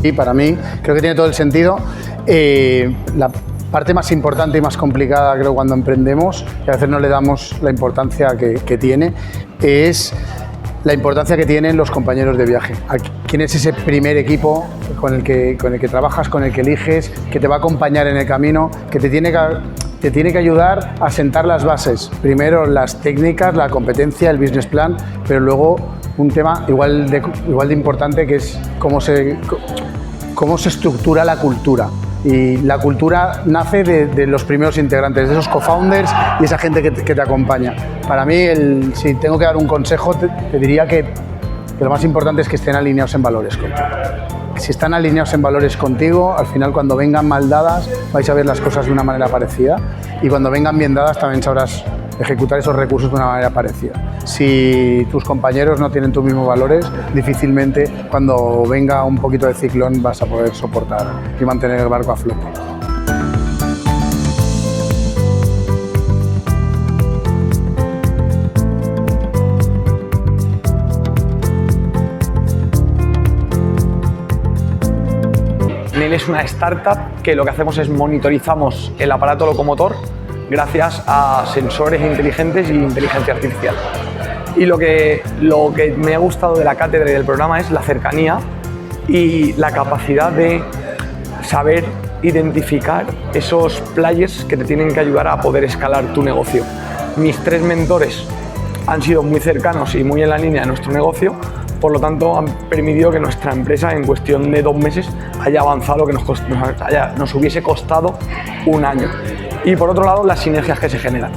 Y para mí creo que tiene todo el sentido. La parte más importante y más complicada, creo, cuando emprendemos, y a veces no le damos la importancia que tiene, es la importancia que tienen los compañeros de viaje. ¿Quién es ese primer equipo con el que trabajas, con el que eliges, que te va a acompañar en el camino, que te tiene que ayudar a sentar las bases? Primero las técnicas, la competencia, el business plan, pero luego un tema igual de importante, que es cómo se estructura la cultura. Y la cultura nace de los primeros integrantes, de esos co-founders y esa gente que te acompaña. Para mí, si tengo que dar un consejo, te diría que lo más importante es que estén alineados en valores contigo. Si están alineados en valores contigo, al final, cuando vengan mal dadas, vais a ver las cosas de una manera parecida, y cuando vengan bien dadas también sabrás ejecutar esos recursos de una manera parecida. Si tus compañeros no tienen tus mismos valores, difícilmente cuando venga un poquito de ciclón vas a poder soportar y mantener el barco a flote. Nel es una startup que lo que hacemos es monitorizamos el aparato locomotor gracias a sensores inteligentes y inteligencia artificial. Y lo que me ha gustado de la cátedra y del programa es la cercanía y la capacidad de saber identificar esos players que te tienen que ayudar a poder escalar tu negocio. Mis 3 mentores han sido muy cercanos y muy en la línea de nuestro negocio, por lo tanto han permitido que nuestra empresa en cuestión de 2 meses haya avanzado lo que nos hubiese costado un año. Y por otro lado, las sinergias que se generan.